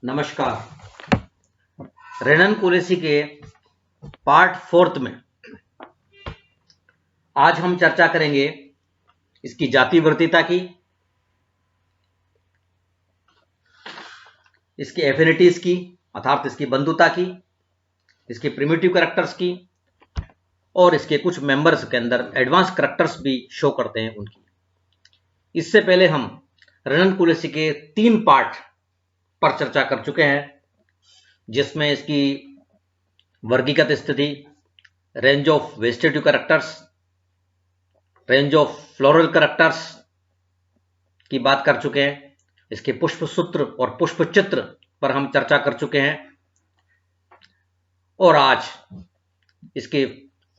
नमस्कार। रेनन कुलेसी के पार्ट 4 में आज हम चर्चा करेंगे इसकी जाति वर्तीयता की, इसकी एफिनिटीज की अर्थात इसकी बंधुता की, इसके प्रिमिटिव कैरेक्टर्स की और इसके कुछ मेंबर्स के अंदर एडवांस कैरेक्टर्स भी शो करते हैं उनकी। इससे पहले हम रेनन कुलेसी के 3 पार्ट पर चर्चा कर चुके हैं, जिसमें इसकी वर्गीकृत स्थिति, range of vegetative characters, range of floral characters की बात कर चुके हैं। इसके पुष्प सूत्र और पुष्प चित्र पर हम चर्चा कर चुके हैं और आज इसके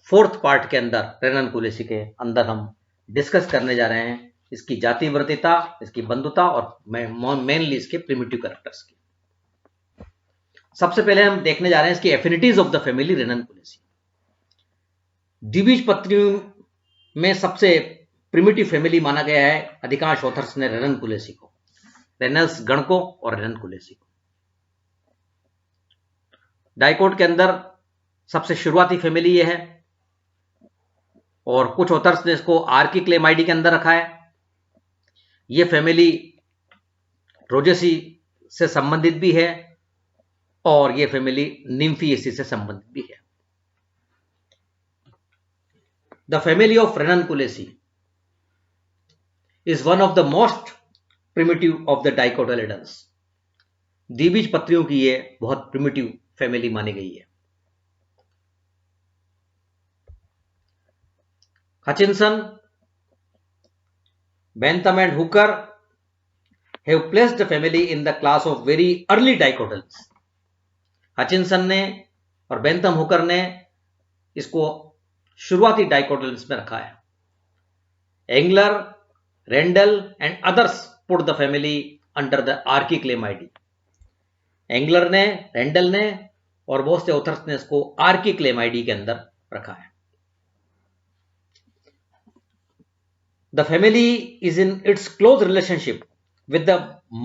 4th पार्ट के अंदर रेनन कुलेसी के अंदर हम डिस्कस करने जा रहे हैं इसकी जाति वर्तीयता, इसकी बंधुता और मेनली इसके प्रिमिटिव कैरेक्टर्स की। सबसे पहले हम देखने जा रहे हैं इसकी एफिनिटीज ऑफ द फैमिली रेनन कुलेसी। द्विबीजपत्रियों में सबसे प्रिमिटिव फैमिली माना गया है अधिकांश ऑथर्स ने रेनन कुलेसी को, रेनल्स गण को और रेनन कुलेसी को। डाइकोट के अंदर सबसे शुरुआती फैमिली यह है और कुछ ऑथर्स ने इसको आर्किक्लेमाइडी के अंदर रखा है। यह फैमिली रोजेसी से संबंधित भी है और यह फैमिली निम्फिएसी से संबंधित भी है। The family of Ranunculaceae is one of the most primitive of the dicotyledons. द्विबीजपत्रियों की यह बहुत प्रिमिटिव फैमिली मानी गई है। Hutchinson, Bentham and Hooker have placed the family in the class of very early dicotyls. Hutchinson ने और Bentham Hooker ने इसको शुरुआती डाइकोटिल्स में रखा है। Engler, Rendle and others put the family under the Archichlamydeae. Engler ने, रेंडल ने और बहुत से ऑथर्स ने इसको आर्किक्लेमाइडी के अंदर रखा है। The family is in its close relationship with the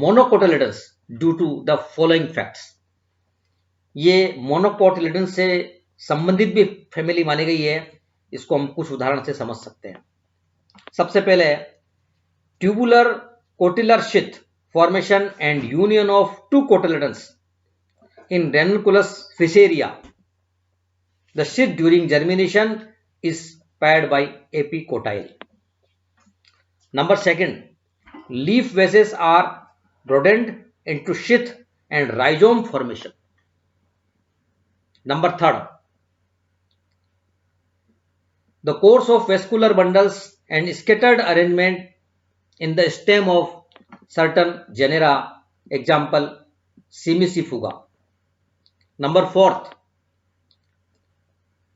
monocotyledons due to the following facts. ये monocotyledons से संबंधित भी फैमिली मानी गई है। इसको हम कुछ उदाहरण से समझ सकते हैं। सबसे पहले tubular cotylar sheath formation and union of 2 cotyledons in Ranunculus fisaria. The sheath during germination is paired by epicotyle. Number 2, leaf vases are broadened into sheath and rhizome formation. Number 3, the course of vascular bundles and scattered arrangement in the stem of certain genera, example Simicifuga. Number 4,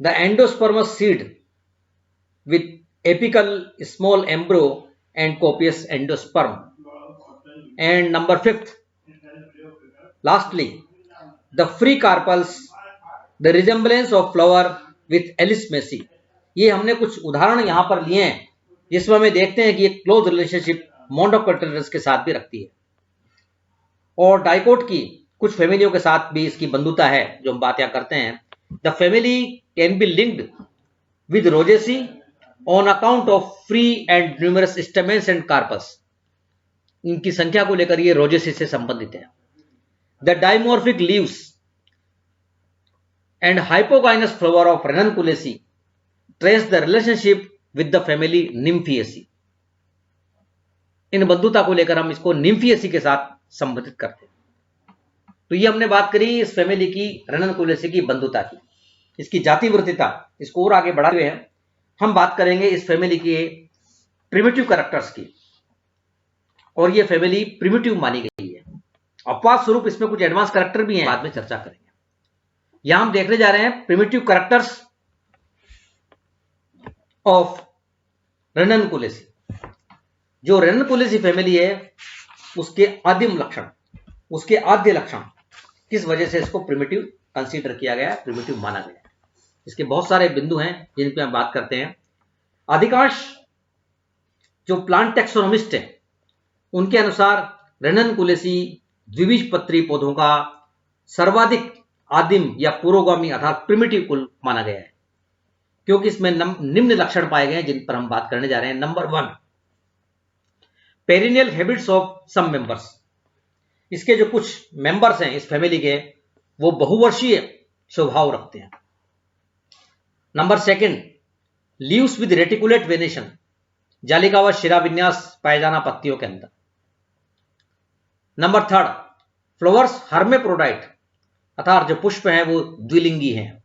the endospermous seed with apical small embryo and copious endosperm. And number 5, lastly, the free carpels, the resemblance of flower with Alice Macy. ये हमने कुछ उदाहरण यहां पर लिए हैं जिसमें हमें देखते हैं कि एक क्लोज रिलेशनशिप मोनोकोटिलेडन्स के साथ भी रखती है और डाइकोट की कुछ फैमिलियों के साथ भी इसकी बंधुता है, जो हम बात यहां करते हैं। The family can be linked with Rosaceae on account of free and numerous stamens and carpels. इनकी संख्या को लेकर ये रोजेसी से संबंधित है। The dimorphic leaves and hypogynous flower of Renan Kulesi trace the relationship with the family Nymphaeaceae. इन बंधुता को लेकर हम इसको Nymphaeaceae के साथ संबंधित करते हैं। तो ये हमने बात करी इस फैमिली की, रेनन कुलेसी की बंधुता की। इसकी जाति वर्तीयता, इसको और आगे बढ़ाते हुए हम बात करेंगे इस फैमिली के प्रिमिटिव कैरेक्टर्स की और ये फैमिली प्रिमिटिव मानी गई है। अपवाद स्वरूप इसमें कुछ एडवांस कैरेक्टर भी हैं, बाद में चर्चा करेंगे। यहां हम देखने जा रहे हैं प्रिमिटिव कैरेक्टर्स ऑफ रेनन कुलेसी। जो रेनन कुलेसी फैमिली है उसके आदिम लक्षण, उसके आद्य लक्षण, किस वजह से इसको प्रिमिटिव कंसीडर किया गया, प्रिमिटिव माना गया। इसके बहुत सारे बिंदु हैं जिन पे हम बात करते हैं। अधिकांश जो प्लांट टेक्सोनोमिस्ट हैं उनके अनुसार रेनन कुलेसी द्विबीजपत्री पौधों का सर्वाधिक आदिम या पुरोगामी अर्थात प्रिमिटिव कुल माना गया है, क्योंकि इसमें निम्न लक्षण पाए गए हैं जिन पर हम बात करने जा रहे हैं। Number 1, perennial habits of some members. इसके जो कुछ मेंबर्स हैं इस फैमिली के, वो बहुवर्षीय स्वभाव रखते हैं। Number 2, leaves with reticulate venation, जालिकावत शिराविन्यास पाया जाना पत्तियों के अंदर। नंबर 3, फ्लावर्स हर्मेप्रोडाइट, अर्थात जो पुष्प हैं वो द्विलिंगी हैं।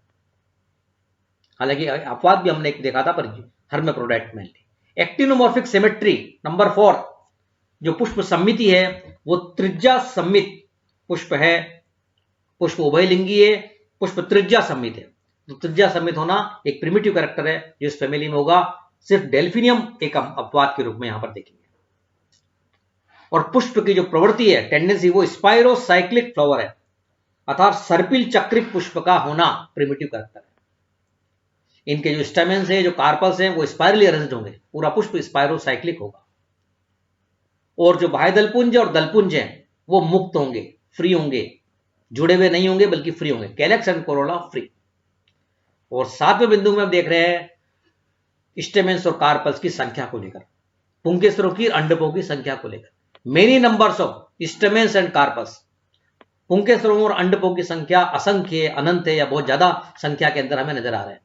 हालांकि अपवाद भी हमने एक देखा था, पर हर्मेप्रोडाइट मेनली। Actinomorphic symmetry. नंबर 4, जो पुष्प समिति है वो त्रिज्या सम्मित पुष्प है। पुष्प उभयलिंगी है, पुष्प त्रिज्या सम्मित है। तो त्रिज्या सम्मित होना एक प्रिमिटिव कैरेक्टर है जो इस फैमिली में होगा। सिर्फ डेल्फिनियम एक अपवाद के रूप में यहां पर देखेंगे। और पुष्प की जो प्रवृत्ति है, टेंडेंसी, वो स्पाइरोसाइक्लिक फ्लावर है, अर्थात सर्पिल चक्रिक पुष्प का होना प्रिमिटिव कैरेक्टर है। इनके जो स्टेमेंस है, जो कार्पल्स हैं, वो स्पाइरली अरेंज्ड होंगे, पूरा पुष्प स्पाइरोसाइक्लिक होगा। और जो बाह्य दलपुंज और दलपुंज हैं वो मुक्त होंगे, फ्री होंगे, जुड़े हुए नहीं होंगे बल्कि फ्री होंगे। Calyx and Corolla free. और 7वें बिंदु में हम देख रहे हैं स्टेमेंस और कार्पल्स की संख्या को लेकर, पुंकेसरों की अंडकों की संख्या को लेकर। Many numbers of stamens and carpels, पुंकेसरों और अंडकों की संख्या असंख्य, अनंत है या बहुत ज्यादा संख्या के अंदर हमें नजर आ रहा है।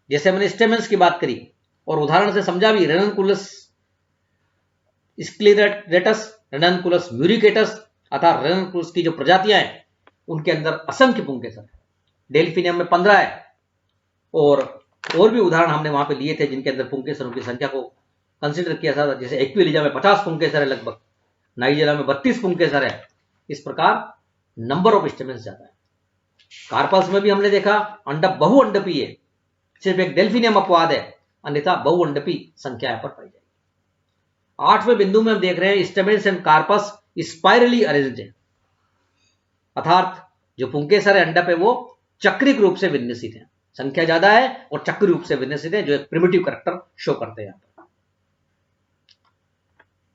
जैसे मैंने स्टेमेंस की बात करी और उदाहरण से समझा भी, रेननकुलस स्क्लेरेटस, रेननकुलस म्यूरिकेटस, अर्थात रेननकुलस की जो प्रजातियां हैं उनके अंदर असंख्य पुंकेसर है। डेल्फिनियम में 15 है। और भी उदाहरण हमने वहां पे लिए थे जिनके अंदर पुंकेसरों की संख्या को कंसिडर किया था। जैसे एक्विलिजा में 50 पुंकेसर है लगभग, नाइजेरिया में 32 पुंकेसर है। इस प्रकार नंबर ऑफ स्टेमेंस ज्यादा है। कार्पल्स में भी हमने देखा अंडप बहुअंडपी है, सिर्फ एक डेल्फिनियम अपवाद है, अन्यथा बहुअंडपी संख्या पर पाई जाएगी। 8वें बिंदु में हम देख रहे हैं stamens and carpels spirally arranged है, अर्थात जो पुंकेसर है, अंडप है, वो चक्रिक रूप से विन्यासित है। संख्या ज्यादा है और चक्री रूप से विन्यासित है, जो एक प्रिमिटिव कैरेक्टर शो करते हैं यहां पर।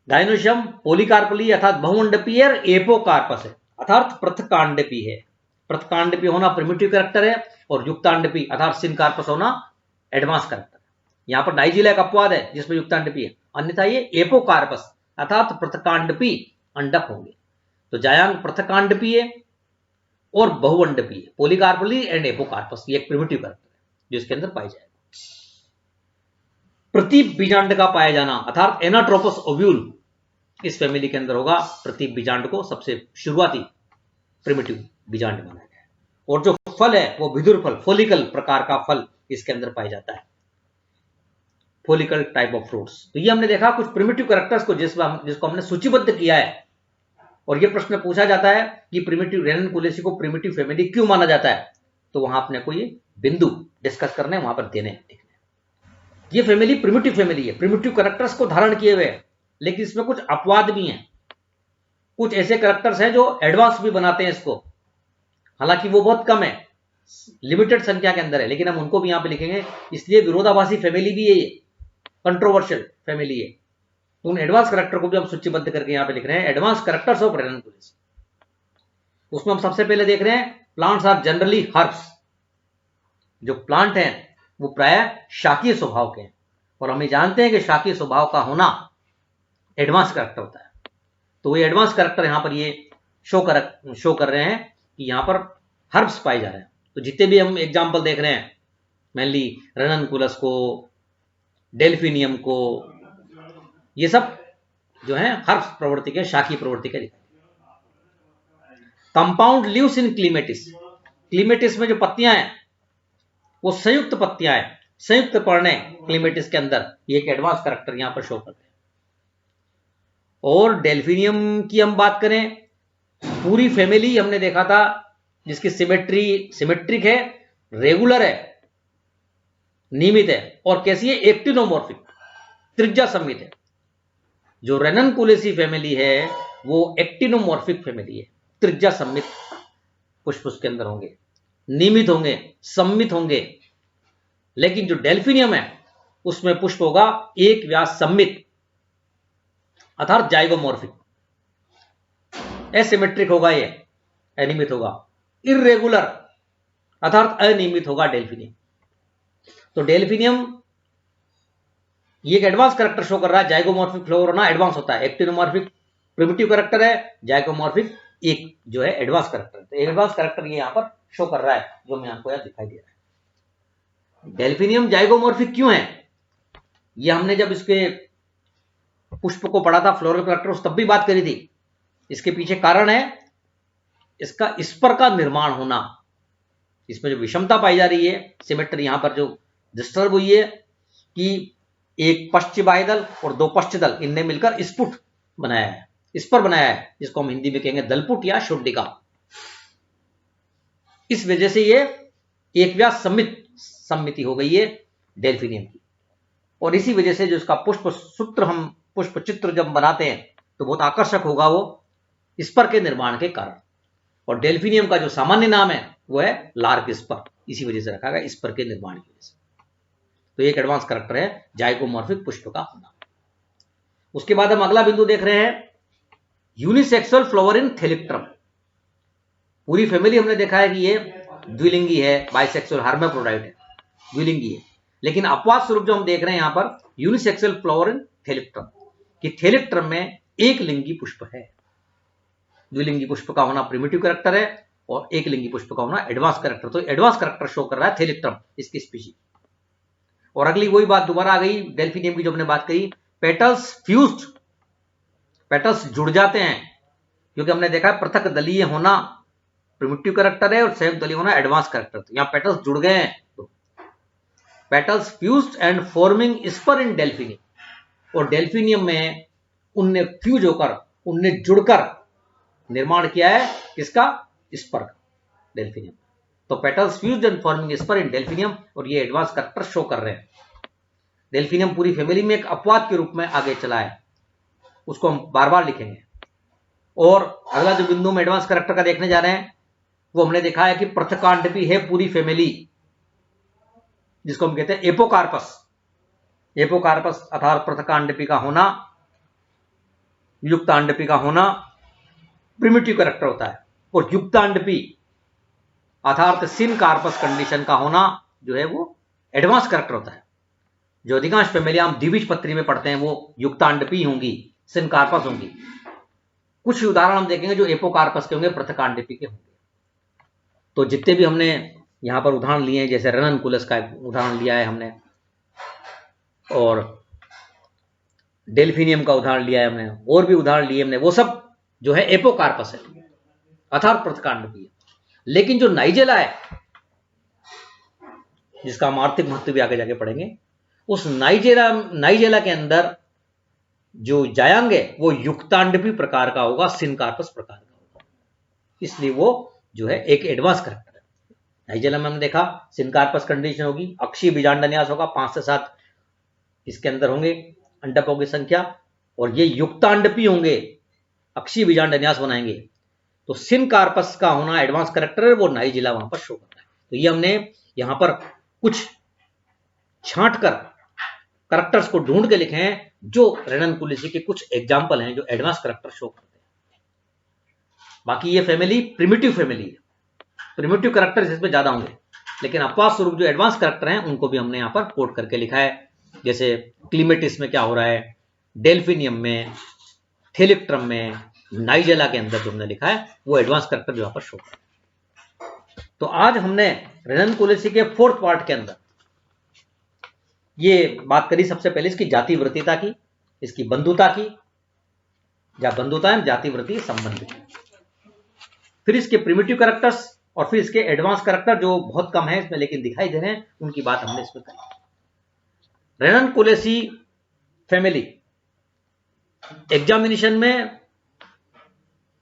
गाइनोशियम पोलीकार्पली अर्थात बहुअंडपी है, एपोकार्पस है अर्थात पृथकांडपी है। पृथकांडपी होना प्रिमिटिव कैरेक्टर है और युक्तांडपी अर्थात सिनकार्पस होना एडवांस कैरेक्टर है। यहां पर नाइजीरिया का अपवाद है जिसमें युक्तांडपी है, अन्यथा ये एपोकार्पस अर्थात पृथकांडपी अंडक होंगे। तो जायांग पृथकांडपी है और बहुअंडपी है, पोलीकार्पली एंड एपोकार्पस। ये एक प्रिमिटिव कैरेक्टर है जो इसके अंदर पाया जाएगा। प्रतीप बीजांड का पाया जाना अर्थात एनाट्रोपस ओव्यूल इस फैमिली के अंदर होगा। प्रतीप बीजांड को सबसे शुरुआती प्रिमिटिव बीजांड माना गया है। और जो फल है वो विदुर फल, फोलिकल प्रकार का फल इसके अंदर पाया जाता है, फोलिकल टाइप ऑफ फ्रूट्स। तो ये हमने देखा कुछ प्रिमिटिव कैरेक्टर्स को जिसको हमने सूचीबद्ध किया है। और ये प्रश्न पूछा जाता है कि प्रिमिटिव रेननकुलेसी को प्रिमिटिव फैमिली क्यों माना जाता है, तो वहां अपने को ये बिंदु डिस्कस करने, वहां पर देने। ये फैमिली प्रिमिटिव फैमिली है, प्रिमिटिव कैरेक्टर्स को धारण किए हुए, लेकिन इसमें कुछ अपवाद भी हैं। कुछ ऐसे कैरेक्टर्स हैं जो एडवांस भी बनाते हैं इसको, हालांकि वो बहुत कम है, लिमिटेड संख्या के अंदर है, लेकिन हम उनको भी यहां पे लिखेंगे। इसलिए विरोधाभासी फैमिली भी है, ये कंट्रोवर्शियल फैमिली है। तो उन एडवांस कैरेक्टर को भी हम सूचीबद्ध करके यहां पे लिख रहे हैं, एडवांस कैरेक्टर्स ऑफ रेननकुलेसी। उसमें हम सबसे पहले देख रहे हैं प्लांट्स आर जनरली हर्ब्स। जो प्लांट हैं वो प्राय शाकीय स्वभाव के हैं, और हम जानते हैं कि शाकीय स्वभाव का होना एडवांस कैरेक्टर होता है। तो ये एडवांस कैरेक्टर यहां पर ये शो कर रहे हैं कि यहां पर हर्ब्स पाए जा रहे हैं। तो जितने भी हम एग्जाम्पल देख रहे हैं, मेनली रेननकुलस को, डेल्फिनियम को, ये सब जो है हर्ब्स प्रवृत्ति के, शाकीय प्रवृत्ति के दिखाई। कंपाउंड लीव्स इन क्लीमेटिस, क्लीमेटिस में जो पत्तियां हैं वो संयुक्त पत्तियां हैं, संयुक्त पर्णें क्लीमेटिस के अंदर। ये एक एडवांस कैरेक्टर यहां पर शो करते हैं। और डेल्फिनियम की हम बात करें, पूरी फैमिली हमने देखा था जिसकी सिमेट्रिक है, रेगुलर है, नियमित है, और कैसी है, एक्टिनोमॉर्फिक, त्रिज्या सम्मित है। जो रेननकुलेसी फैमिली है वो एक्टिनोमॉर्फिक फैमिली है, त्रिज्या सम्मित पुष्प उसके अंदर होंगे, नियमित होंगे, सम्मित होंगे। लेकिन जो डेल्फिनियम है उसमें पुष्प होगा एक व्यास सम्मित अर्थात जाइगोमॉर्फिक। एसिमेट्रिक होगा, ये अनियमित होगा। इर्रेगुलर अर्थात अनियमित होगा डेल्फिनियम। तो डेल्फिनियम ये एक एडवांस कैरेक्टर शो कर रहा है। जाइगोमॉर्फिक फ्लावर होना एडवांस होता है। एक्टिनोमॉर्फिक प्रिमिटिव कैरेक्टर है, जाइगोमॉर्फिक एक जो है एडवांस कैरेक्टर है। तो एडवांस कैरेक्टर ये यहां पर शो कर रहा है, जो मैं आपको यहां दिखाई दे रहा है। डेल्फिनियम जाइगोमॉर्फिक क्यों है, ये हमने जब इसके पुष्प को पढ़ा था, फ्लोरल कैरेक्टर, तब भी बात करी थी। इसके पीछे कारण है इसका स्पर का निर्माण होना। इसमें जो विषमता पाई जा रही है, सिमेट्री यहां पर जो डिस्टर्ब हुई है कि एक पश्चबाह्य दल और दो पश्च दल, इनने मिलकर स्पुट बनाया है, स्पर बनाया है, जिसको हम हिंदी में कहेंगे दलपुट या शुड्डिका। इस वजह से ये एक व्यास सम्मिति हो गई है डेल्फिनियम की। और इसी वजह से जो इसका पुष्प सूत्र, हम पुष्प चित्र जब बनाते हैं तो बहुत आकर्षक होगा वो स्पर के निर्माण के कारण। और डेल्फिनियम का जो सामान्य नाम है वो है लार्क स्पर, इसी वजह से रखा गया, स्पर के निर्माण की वजह से। तो एक एडवांस कैरेक्टर है जाइगोमॉर्फिक पुष्प का होना। उसके बाद हम अगला बिंदु देख रहे हैं, यूनिसेक्सुअल फ्लावर इन थेलिप्ट्रम। पूरी फैमिली हमने देखा है कि ये द्विलिंगी है, बाइसेक्सुअल हार्माफ्रोडाइट है, द्विलिंगी है। लेकिन अपवाद स्वरूप जो हम देख रहे हैं यहां पर यूनिसेक्सुअल फ्लावर इन थेलिप्ट्रम, कि थेलिप्ट्रम में एक लिंगी पुष्प है। द्विलिंगी पुष्प का होना प्रिमिटिव कैरेक्टर है और एक लिंगी पुष्प का होना एडवांस कैरेक्टर। तो एडवांस कैरेक्टर शो कर रहा है थेलिप्ट्रम, इसकी स्पीशीज। और अगली वही बात दोबारा आ गई डेल्फिनियम की जो हमने बात कही, पेटल्स फ्यूज्ड, पेटल्स जुड़ जाते हैं, क्योंकि हमने देखा है पृथक दलीय होना प्रिमिटिव कैरेक्टर है और संयुक्त दलीय होना एडवांस कैरेक्टर। तो यहां पेटल्स जुड़ गए हैं, तो petals fused and forming spur in delphinium. और डेल्फिनियम में उनने फ्यूज होकर, उनने जुड़कर निर्माण किया है किसका, स्पर का, डेल्फिनियम। तो petals fused and forming spur in delphinium, और ये एडवांस कैरेक्टर शो कर रहे हैं। डेल्फिनियम पूरी फैमिली में एक अपवाद के रूप में आगे चला है, उसको हम बार बार लिखेंगे। और अगला जो बिंदु में एडवांस कैरेक्टर का देखने जा रहे हैं, वो हमने देखा है कि पृथकांडपी है पूरी फैमिली, जिसको हम कहते हैं एपोकार्पस। एपोकार्पस अर्थात पृथकांडपी का होना, युक्तांडपी का होना प्रिमिटिव कैरेक्टर होता है। और युक्तांडपी अर्थात सिनकार्पस कंडीशन का होना जो है वो एडवांस कैरेक्टर होता है। जो अधिकांश फैमिली हम द्विबीजपत्री में पढ़ते हैं वो युक्तांडपी होंगी, सिनकार्पस होंगी। कुछ उदाहरण हम देखेंगे जो एपोकार्पस के होंगे, पृथकांडपी के होंगे। तो जितने भी हमने यहां पर उदाहरण लिए हैं, जैसे रेननकुलस का उदाहरण लिया है हमने, और डेल्फिनियम का उदाहरण लिया है हमने, और भी उदाहरण लिए हमने, वो सब जो है एपोकार्पस है अर्थात पृथकांडपी है। लेकिन जो नाइजेला है, जिसका हम आर्थिक महत्व भी आगे जाके पढ़ेंगे, उस नाइजेला के अंदर जो जायांग है वो युक्तांडपी प्रकार का होगा, सिनकार्पस प्रकार का होगा। इसलिए वो जो है एक एडवांस कैरेक्टर है। नाइजेला में हमने देखा सिनकार्पस कंडीशन होगी, अक्षीय बीजांडन्यास होगा, 5 से 7 इसके अंदर होंगे अंडकों की संख्या, और ये युक्तांडपी होंगे, अक्षीय बीजांडन्यास बनाएंगे। तो सिनकार्पस का होना एडवांस कैरेक्टर है, वो नाइजेला वहां पर शो करता है। तो ये हमने यहां पर कुछ छांट कर कैरेक्टर्स को ढूंढ के लिखे हैं, जो रेननकुलेसी के कुछ एग्जाम्पल हैं जो एडवांस कैरेक्टर शो करते हैं। बाकी ये फैमिली प्रिमिटिव फैमिली है, प्रिमिटिव कैरेक्टर इसमें ज्यादा होंगे, लेकिन अपवाद स्वरूप जो एडवांस कैरेक्टर हैं उनको भी हमने यहां पर कोट करके लिखा है। जैसे क्लीमेटिस में क्या हो रहा है, डेल्फिनियम में, थेलिप्ट्रम में, नाइजेला के अंदर जो हमने लिखा है वो एडवांस कैरेक्टर जो यहां पर शो करता है। तो आज हमने रेननकुलेसी के 4th पार्ट के अंदर ये बात करी सबसे पहले इसकी जाति वृत्तिता की, इसकी बंधुता की, बंधुता है जाति वृत्ति संबंध की, फिर इसके प्रिमिटिव कैरेक्टर्स, और फिर इसके एडवांस कैरेक्टर जो बहुत कम है इसमें लेकिन दिखाई दे रहे हैं, उनकी बात हमने इसमें करी। रेननकुलेसी फैमिली एग्जामिनेशन में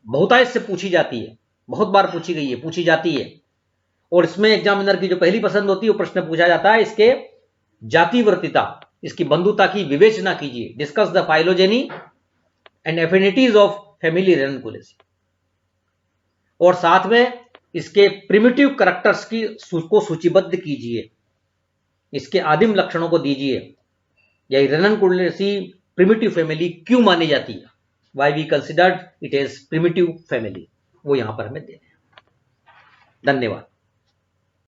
बहुतायत से पूछी जाती है, बहुत बार पूछी गई है, पूछी जाती है। और इसमें एग्जामिनर की जो पहली पसंद होती है वो प्रश्न पूछा जाता है इसके जातिवर्तिता, इसकी बंधुता की विवेचना कीजिए। Discuss the phylogeny and affinities of family Ranunculaceae. और साथ में इसके प्रिमिटिव कैरेक्टर्स की को सूचीबद्ध कीजिए, इसके आदिम लक्षणों को दीजिए। यही रेननकुलेसी प्रिमिटिव फैमिली क्यों मानी जाती है, why we considered it is primitive family, वो यहां पर हमें देने हैं। धन्यवाद।